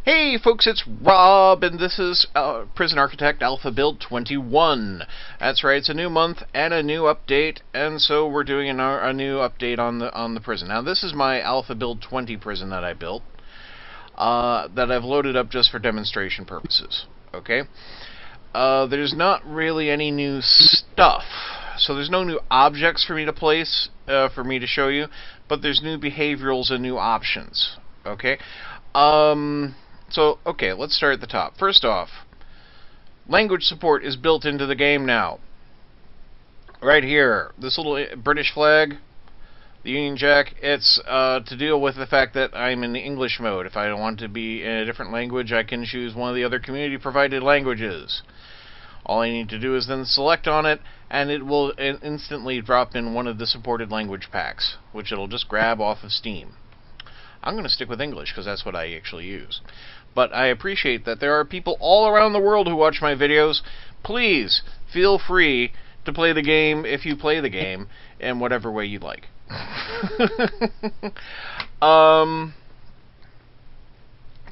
Hey folks, it's Rob, and this is Prison Architect Alpha Build 21. That's right, it's a new month and a new update, and so we're doing a new update on the prison. Now this is my Alpha Build 20 prison that I built, that I've loaded up just for demonstration purposes. Okay, there's not really any new stuff, so there's no new objects for me to place, for me to show you, but there's new behaviorals and new options. Okay. Okay, let's start at the top. First off, language support is built into the game now. Right here, this little British flag, the Union Jack, it's to deal with the fact that I'm in the English mode. If I don't want to be in a different language, I can choose one of the other community-provided languages. All I need to do is then select on it, and it will instantly drop in one of the supported language packs, which it'll just grab off of Steam. I'm going to stick with English because that's what I actually use. But I appreciate that there are people all around the world who watch my videos. Please feel free to play the game if you play the game in whatever way you like.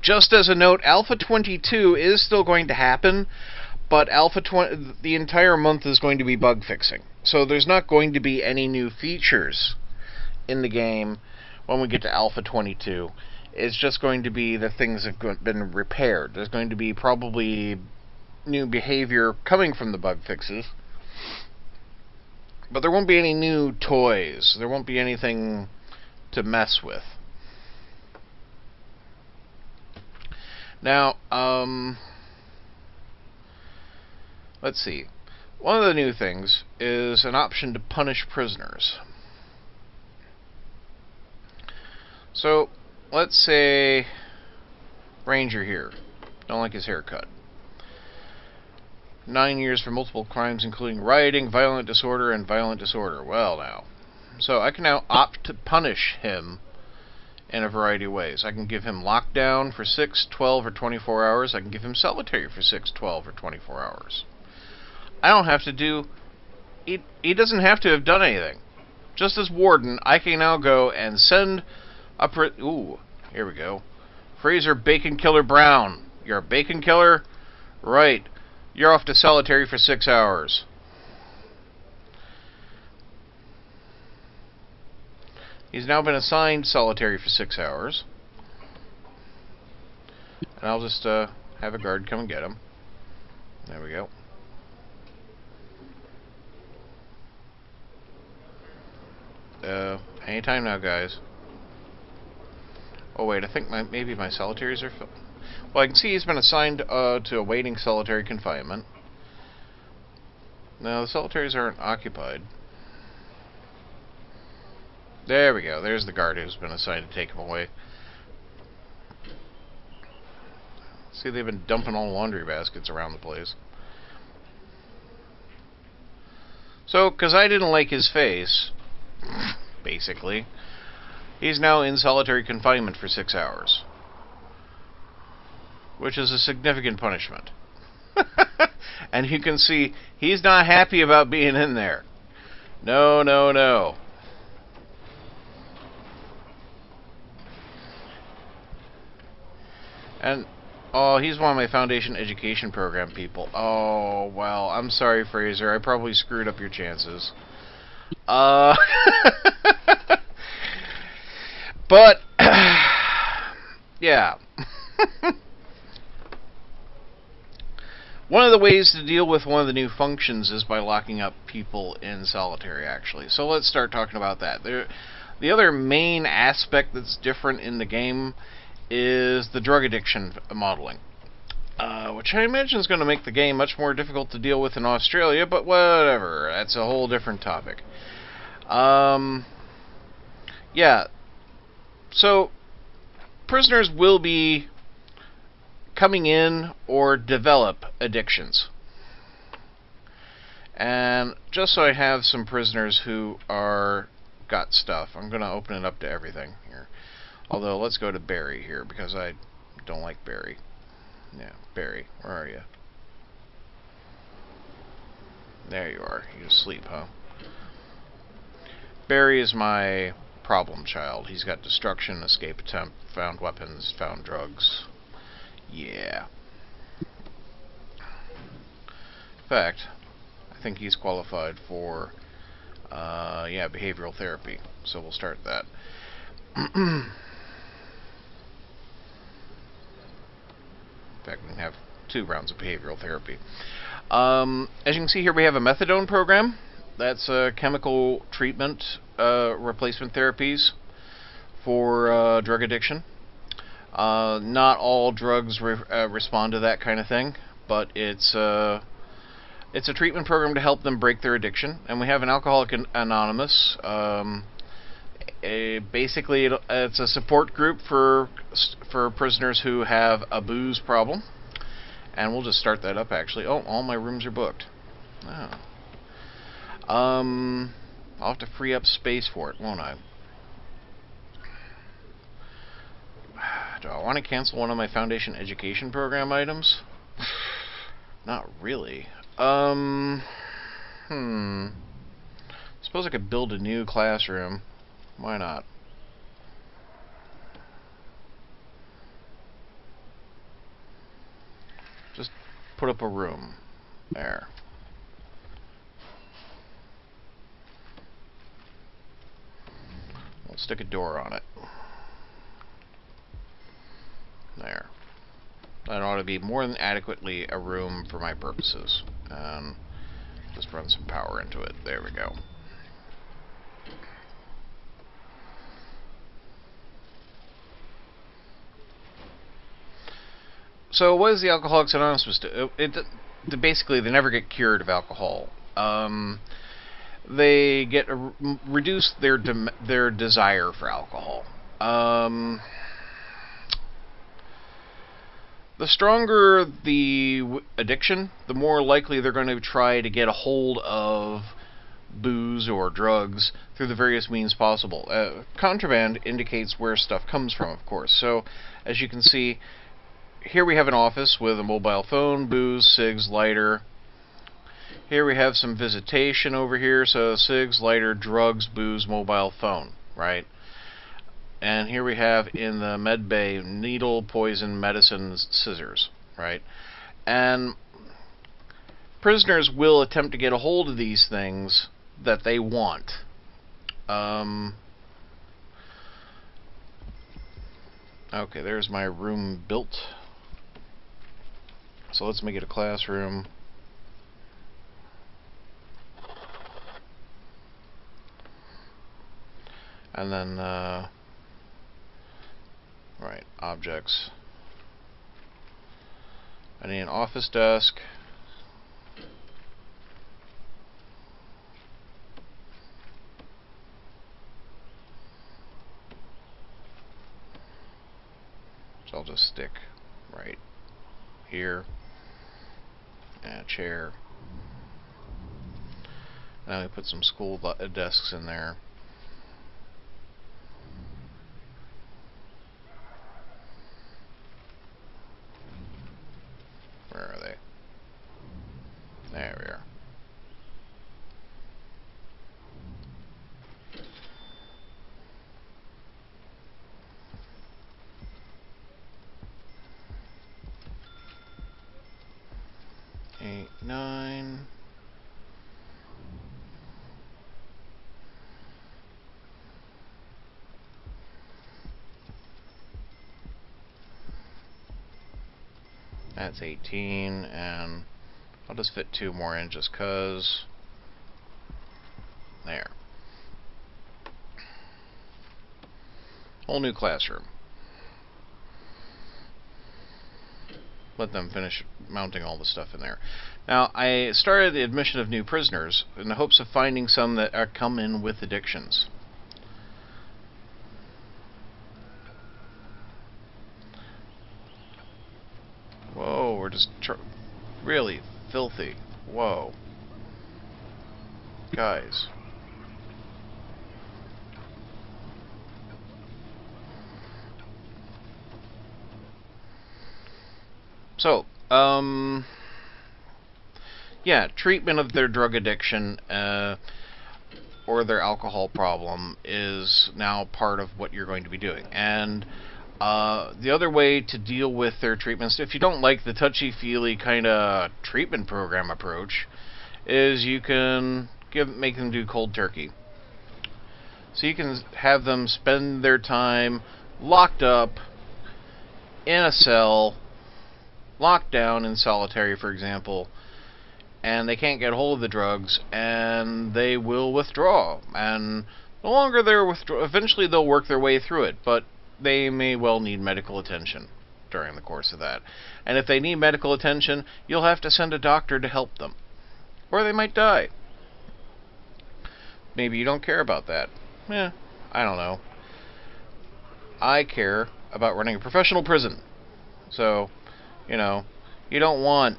Just as a note, Alpha 22 is still going to happen, but the entire month is going to be bug fixing. So there's not going to be any new features in the game when we get to Alpha 22. It's just going to be that things have been repaired. There's going to be probably new behavior coming from the bug fixes, but there won't be any new toys. There won't be anything to mess with. Now, let's see. One of the new things is an option to punish prisoners. So, let's say Ranger here. Don't like his haircut. 9 years for multiple crimes including rioting, violent disorder, and violent disorder. Well now. So I can now opt to punish him in a variety of ways. I can give him lockdown for 6, 12, or 24 hours. I can give him solitary for 6, 12, or 24 hours. I don't have to do... He doesn't have to have done anything. Just as warden, I can now go and send... Ooh, here we go. Fraser Bacon Killer Brown. You're a bacon killer? Right. You're off to solitary for 6 hours. He's now been assigned solitary for 6 hours. And I'll just have a guard come and get him. There we go. Anytime now, guys. Oh wait, I think maybe my solitaries are filled. Well, I can see he's been assigned to awaiting solitary confinement. No, the solitaries aren't occupied. There we go. There's the guard who's been assigned to take him away. See, they've been dumping all laundry baskets around the place. So, because I didn't like his face, basically, he's now in solitary confinement for 6 hours, which is a significant punishment. And you can see he's not happy about being in there. No, no, no. And, oh, he's one of my Foundation Education Program people. Oh, well, I'm sorry, Fraser. I probably screwed up your chances. But, yeah. One of the ways to deal with one of the new functions is by locking up people in solitary, actually. So let's start talking about that. The other main aspect that's different in the game is the drug addiction modeling, which I imagine is going to make the game much more difficult to deal with in Australia, but whatever. That's a whole different topic. Yeah. So, prisoners will be coming in or develop addictions. And just so I have some prisoners who got stuff, I'm going to open it up to everything here. Although, let's go to Barry here, because I don't like Barry. Yeah, Barry, where are you? There you are. You asleep, huh? Barry is my problem child. He's got destruction, escape attempt, found weapons, found drugs. Yeah. In fact, I think he's qualified for, yeah, behavioral therapy. So we'll start that. In fact, we can have 2 rounds of behavioral therapy. As you can see here, we have a methadone program. That's chemical treatment replacement therapies for drug addiction. Not all drugs respond to that kind of thing, but it's a treatment program to help them break their addiction. And we have an Alcoholics Anonymous. Basically, it's a support group for prisoners who have a booze problem. And we'll just start that up, actually. Oh, all my rooms are booked. Oh. I'll have to free up space for it, won't I? Do I want to cancel one of my Foundation Education Program items? Not really. Suppose I could build a new classroom. Why not? Just put up a room. There. We'll stick a door on it. There. That ought to be more than adequately a room for my purposes. And just run some power into it. There we go. So what does the Alcoholics Anonymous do? Basically, they never get cured of alcohol. They get reduce their desire for alcohol. The stronger the addiction, the more likely they're going to try to get a hold of booze or drugs through the various means possible. Contraband indicates where stuff comes from, of course. So, as you can see, here we have an office with a mobile phone, booze, cigs, lighter. Here we have some visitation over here, so cigs, lighter, drugs, booze, mobile phone, right? And here we have in the med bay needle, poison, medicines, scissors, right? And prisoners will attempt to get a hold of these things that they want. Okay, there's my room built. So let's make it a classroom. And then, right, objects. I need an office desk. So I'll just stick right here. And a chair. Now we put some school desks in there. Where are they? There we are. Eight, 9. That's 18, and I'll just fit 2 more in just 'cause. There. Whole new classroom. Let them finish mounting all the stuff in there. Now, I started the admission of new prisoners in the hopes of finding some that come in with addictions. Whoa, we're just really filthy. Whoa. Guys. So, yeah, treatment of their drug addiction or their alcohol problem is now part of what you're going to be doing. And The other way to deal with their treatments, if you don't like the touchy-feely kind of treatment program approach, is you can make them do cold turkey. So you can have them spend their time locked up in a cell, locked down in solitary, for example, and they can't get hold of the drugs, and they will withdraw. And the longer they're eventually they'll work their way through it, but they may well need medical attention during the course of that. And if they need medical attention, you'll have to send a doctor to help them, or they might die. Maybe you don't care about that. I don't know. I care about running a professional prison. So, you don't want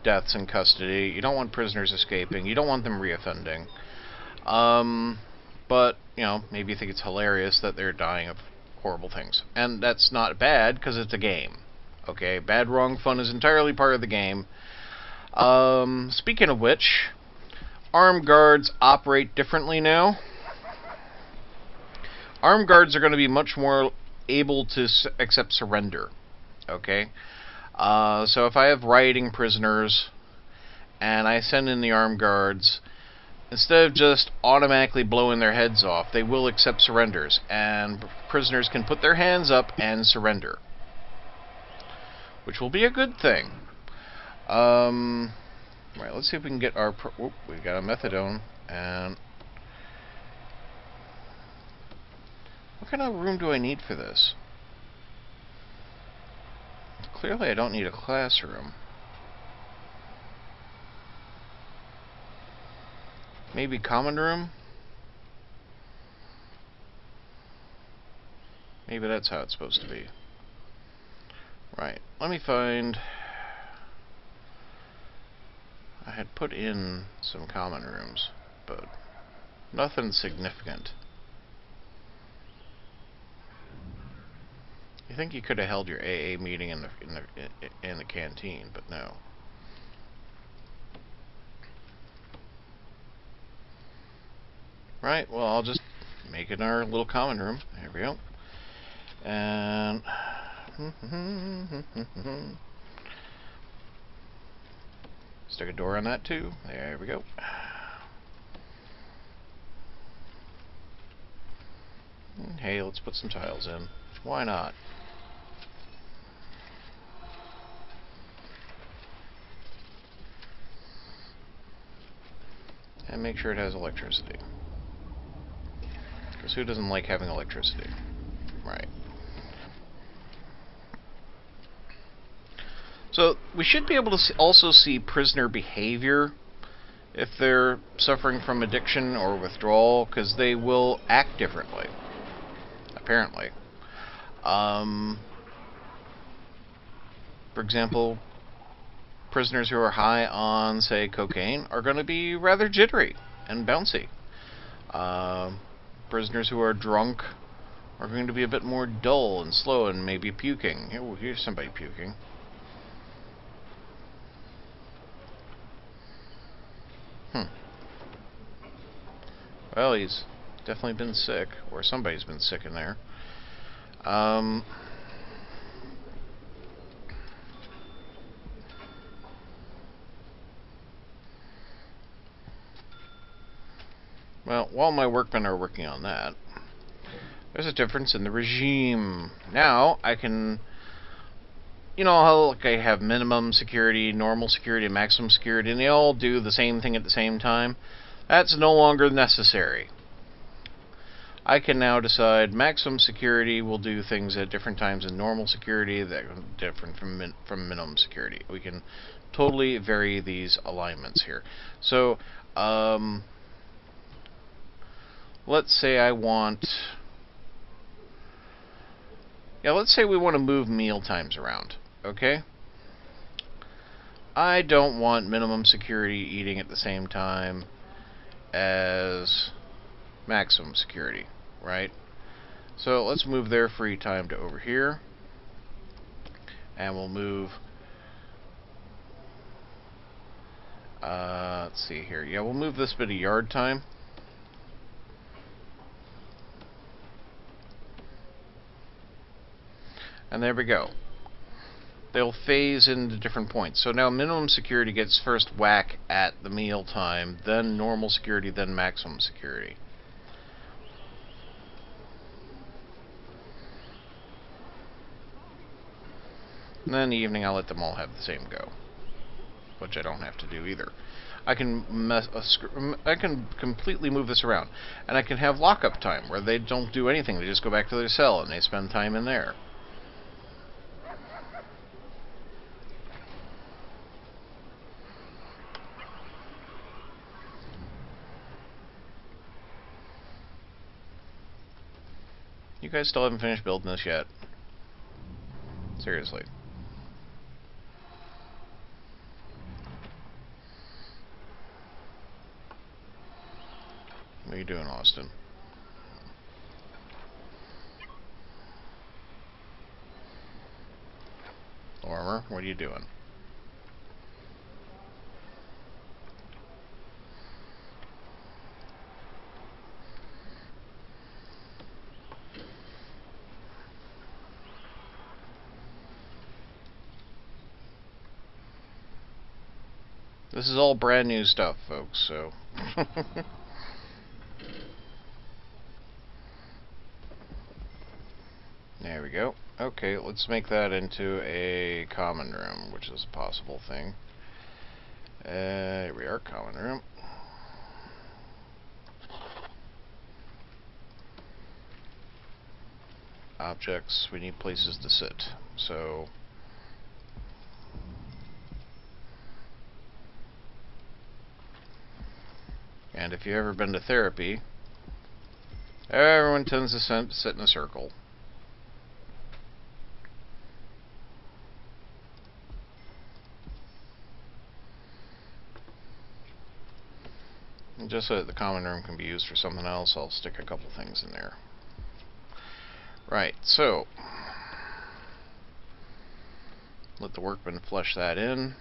deaths in custody. You don't want prisoners escaping. You don't want them reoffending. But, maybe you think it's hilarious that they're dying of horrible things. And that's not bad, because it's a game. Okay? Bad, wrong, fun is entirely part of the game. Speaking of which, armed guards operate differently now. Armed guards are going to be much more able to accept surrender. Okay? So if I have rioting prisoners and I send in the armed guards, instead of just automatically blowing their heads off, they will accept surrenders, and prisoners can put their hands up and surrender, which will be a good thing. Right, let's see if we can get our... we got a methadone, and... what kind of room do I need for this? Clearly I don't need a classroom. Maybe common room? Maybe that's how it's supposed to be. Right, let me find... I had put in some common rooms, but nothing significant. You think you could have held your AA meeting in the canteen, but no. Right, well, I'll just make it our little common room. There we go. And stick a door on that too. There we go. And hey, let's put some tiles in. Why not? And make sure it has electricity. Because who doesn't like having electricity? Right. So, we should be able to also see prisoner behavior if they're suffering from addiction or withdrawal, because they will act differently, apparently. For example, prisoners who are high on, say, cocaine are going to be rather jittery and bouncy. Prisoners who are drunk are going to be a bit more dull and slow and maybe puking. Oh, here's somebody puking. Well, he's definitely been sick, or somebody's been sick in there. Well, while my workmen are working on that, there's a difference in the regime. Now, I can... You know how like I have minimum security, normal security, and maximum security, and they all do the same thing at the same time? That's no longer necessary. I can now decide maximum security will do things at different times than normal security that are different from minimum security. We can totally vary these alignments here. So, let's say I want... Yeah, let's say we want to move meal times around. Okay? I don't want minimum security eating at the same time as maximum security, right? So let's move their free time to over here, and we'll move let's see here. Yeah, we'll move this bit of yard time. And there we go. They'll phase into different points. So now minimum security gets first whack at the meal time, then normal security, then maximum security. And then in the evening I'll let them all have the same go, which I don't have to do either. I can completely move this around, and I can have lockup time where they don't do anything. They just go back to their cell and they spend time in there. You guys still haven't finished building this yet? Seriously. What are you doing, Austin? Lorimer, what are you doing? This is all brand new stuff, folks, so... There we go. Okay, let's make that into a common room, which is a possible thing. Here we are, common room. Objects, we need places to sit. So... And if you've ever been to therapy, everyone tends to sit in a circle. And just so that the common room can be used for something else, I'll stick a couple things in there. Right, so let the workman flush that in.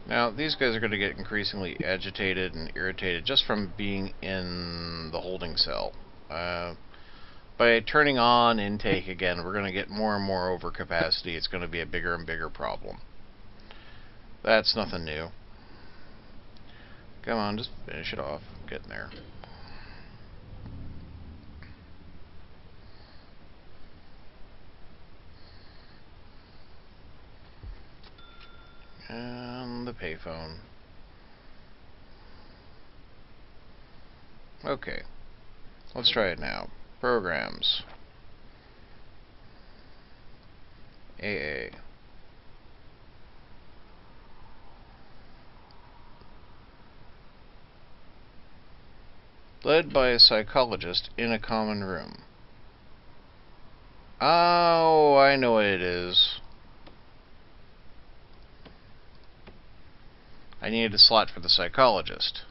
Now, these guys are going to get increasingly agitated and irritated just from being in the holding cell. By turning on intake again, we're going to get more and more overcapacity. It's going to be a bigger and bigger problem. That's nothing new. Come on, just finish it off. Get in there. And the payphone. Okay, let's try it now. Programs. AA. Led by a psychologist in a common room. Oh, I know what it is. I needed a slot for the psychologist.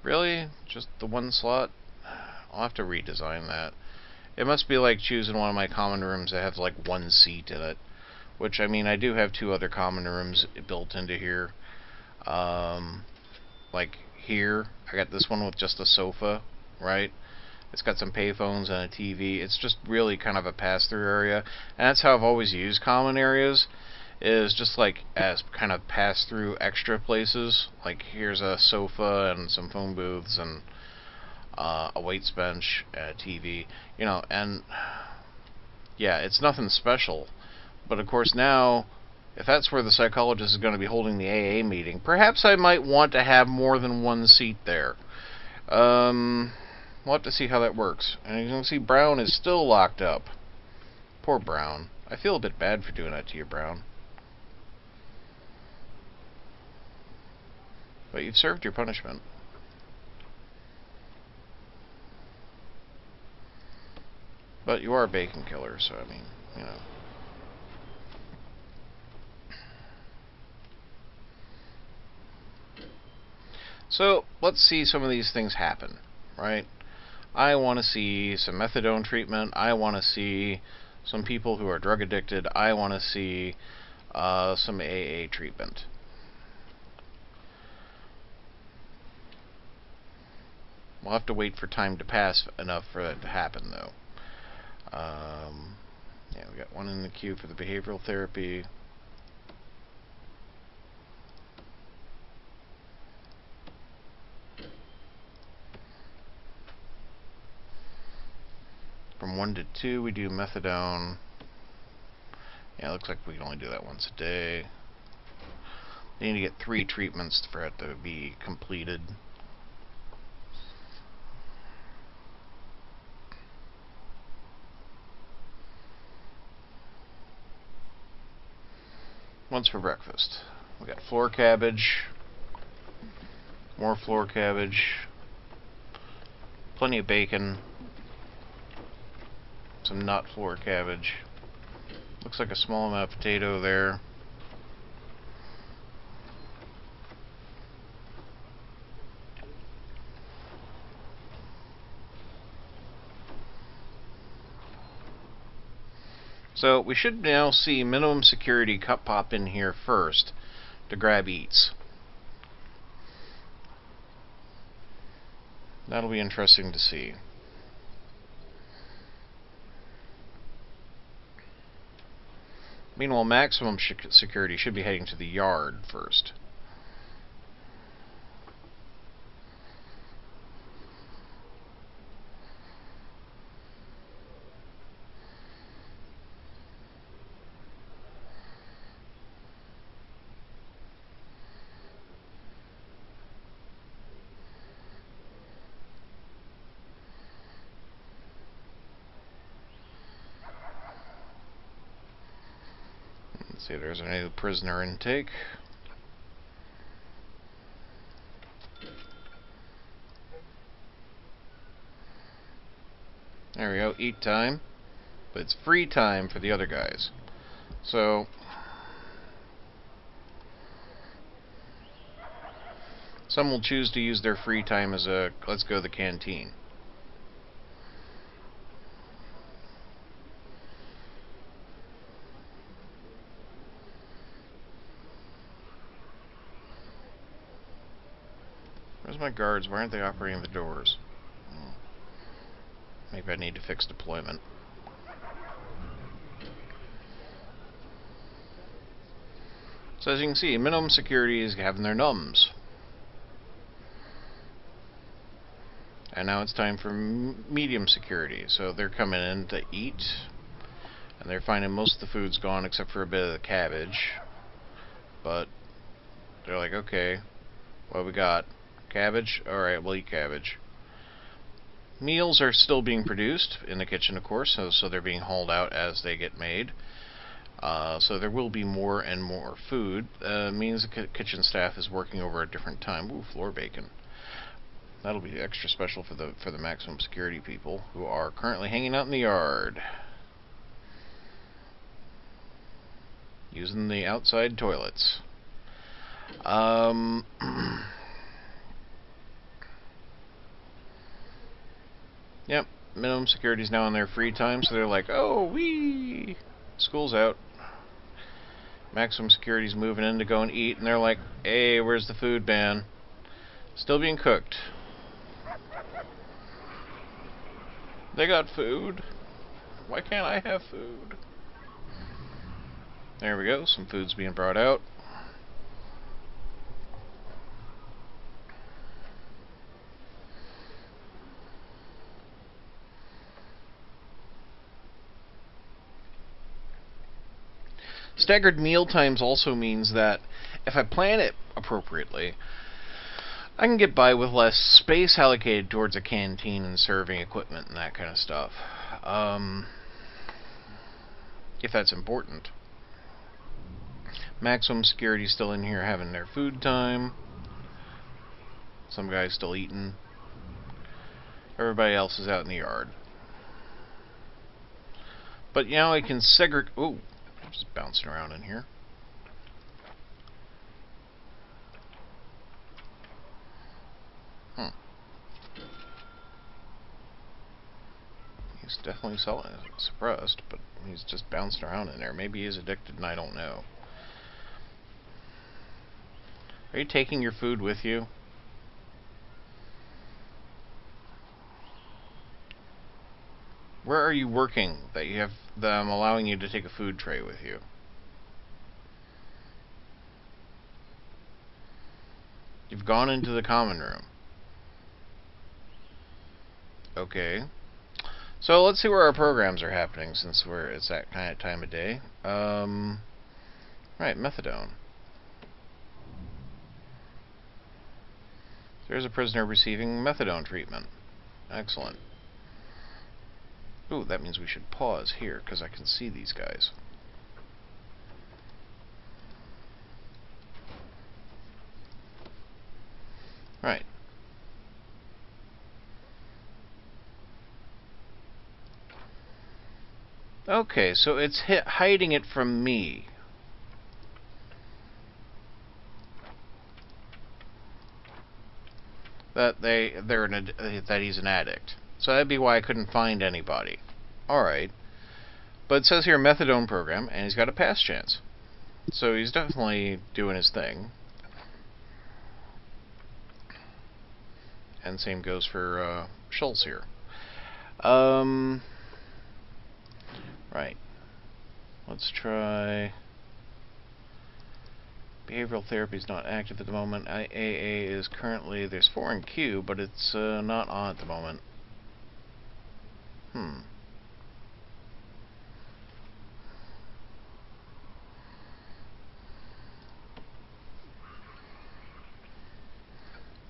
Really? Just the one slot? I'll have to redesign that. It must be like choosing one of my common rooms that has like one seat in it. Which, I mean, I do have two other common rooms built into here. Like here, I got this one with just a sofa, right? It's got some payphones and a TV. It's just really kind of a pass-through area. And that's how I've always used common areas, is just like as kind of pass-through extra places. Like here's a sofa and some phone booths and a weights bench, a TV, you know, and yeah, it's nothing special. But of course now, if that's where the psychologist is going to be holding the AA meeting, perhaps I might want to have more than one seat there. We'll have to see how that works. And you can see Brown is still locked up. Poor Brown. I feel a bit bad for doing that to you, Brown. But you've served your punishment. But you are a bacon killer, so I mean, you know. So, let's see some of these things happen, right? I want to see some methadone treatment. I want to see some people who are drug addicted. I want to see some AA treatment. We'll have to wait for time to pass enough for that to happen, though. Yeah, we got one in the queue for the behavioral therapy. From 1 to 2, we do methadone. Yeah, it looks like we can only do that once a day. You need to get 3 treatments for it to be completed. Once for breakfast. We got floor cabbage, more floor cabbage, plenty of bacon, some nut floor cabbage. Looks like a small amount of potato there. So we should now see minimum security pop in here first to grab eats. That'll be interesting to see. Meanwhile, maximum security should be heading to the yard first. Let's see, there's a new prisoner intake. There we go, eat time. But it's free time for the other guys. So, some will choose to use their free time as a, let's go to the canteen. Where's my guards? Why aren't they operating the doors? Maybe I need to fix deployment. So as you can see, minimum security is having their nums. And now it's time for medium security. So they're coming in to eat. And they're finding most of the food's gone except for a bit of the cabbage. But they're like, okay, what we got? Cabbage? Alright, we'll eat cabbage. Meals are still being produced in the kitchen, of course, so they're being hauled out as they get made. So there will be more and more food. Means the kitchen staff is working over a different time. Ooh, floor bacon. That'll be extra special for the maximum security people who are currently hanging out in the yard, using the outside toilets. Yep, minimum security is now in their free time, so they're like, oh, wee, school's out. Maximum security's moving in to go and eat, and they're like, hey, where's the food, man? Still being cooked. They got food. Why can't I have food? There we go, some food's being brought out. Staggered meal times also means that if I plan it appropriately, I can get by with less space allocated towards a canteen and serving equipment and that kind of stuff. If that's important. Maximum security still in here having their food time. Some guys still eating. Everybody else is out in the yard. But now I can segregate. Ooh, just bouncing around in here. He's definitely suppressed, but he's just bouncing around in there. Maybe he's addicted and I don't know. Are you taking your food with you? Where are you working that you have them allowing you to take a food tray with you? You've gone into the common room. Okay. So let's see where our programs are happening since it's that kind of time of day. Right, methadone. There's a prisoner receiving methadone treatment. Excellent. Ooh, that means we should pause here because I can see these guys. Right. Okay, so it's hiding it from me. That that he's an addict. So that'd be why I couldn't find anybody. Alright. But it says here methadone program, and he's got a pass chance. So he's definitely doing his thing. And same goes for Schultz here. Right. Let's try... Behavioral therapy is not active at the moment. AA is currently... There's 4 in queue, but it's not on at the moment.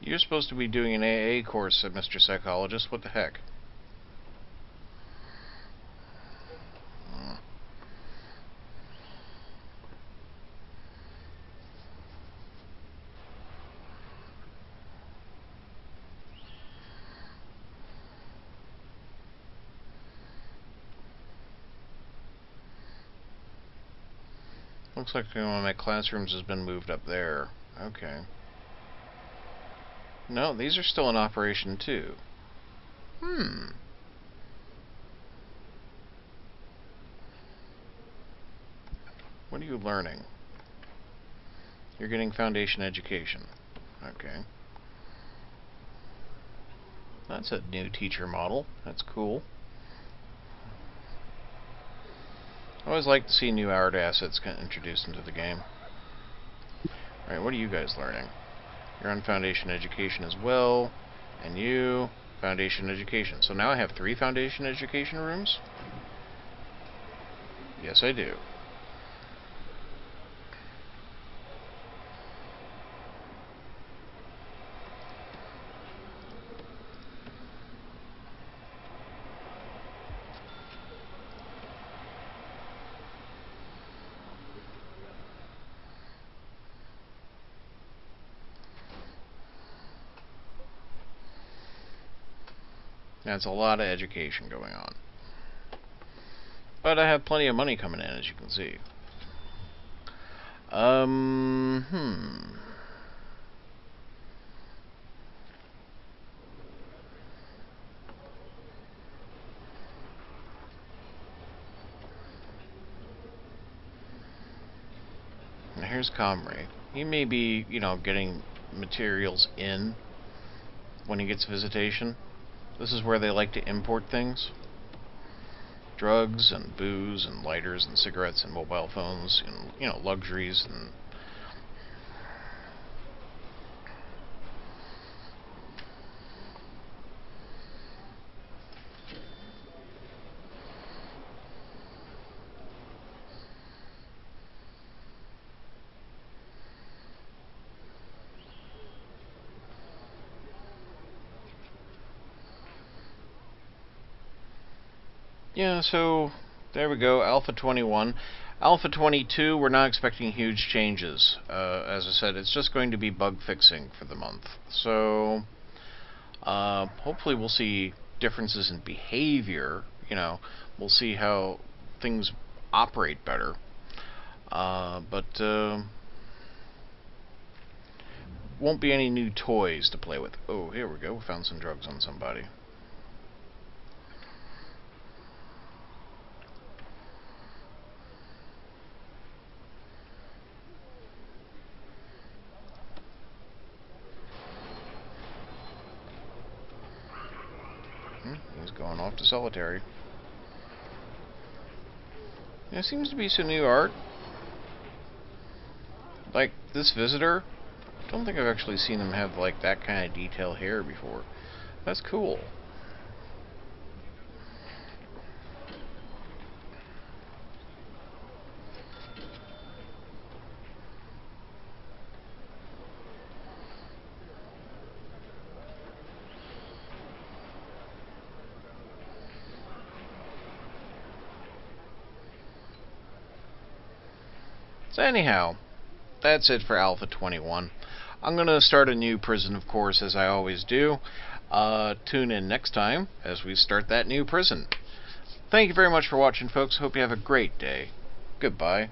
You're supposed to be doing an AA course, Mr. Psychologist. What the heck? Looks like one of my classrooms has been moved up there. Okay. No, these are still in operation too. What are you learning? You're getting foundation education. Okay. That's a new teacher model. That's cool. I always like to see new art assets introduced into the game. Alright, what are you guys learning? You're on foundation education as well. And you, foundation education. So now I have 3 foundation education rooms? Yes, I do. That's a lot of education going on. But I have plenty of money coming in, as you can see. Now here's Comrie. He may be, getting materials in when he gets visitation. This is where they like to import things. Drugs and booze and lighters and cigarettes and mobile phones and, luxuries and... Yeah, so there we go, Alpha 21. Alpha 22, we're not expecting huge changes. As I said, it's just going to be bug fixing for the month. So, hopefully we'll see differences in behavior. We'll see how things operate better. But won't be any new toys to play with. Oh, here we go. We found some drugs on somebody. He's going off to solitary. There seems to be some new art. Like this visitor, I don't think I've actually seen him have like that kind of detail hair before. That's cool. So anyhow, that's it for Alpha 21. I'm going to start a new prison, of course, as I always do. Tune in next time as we start that new prison. Thank you very much for watching, folks. Hope you have a great day. Goodbye.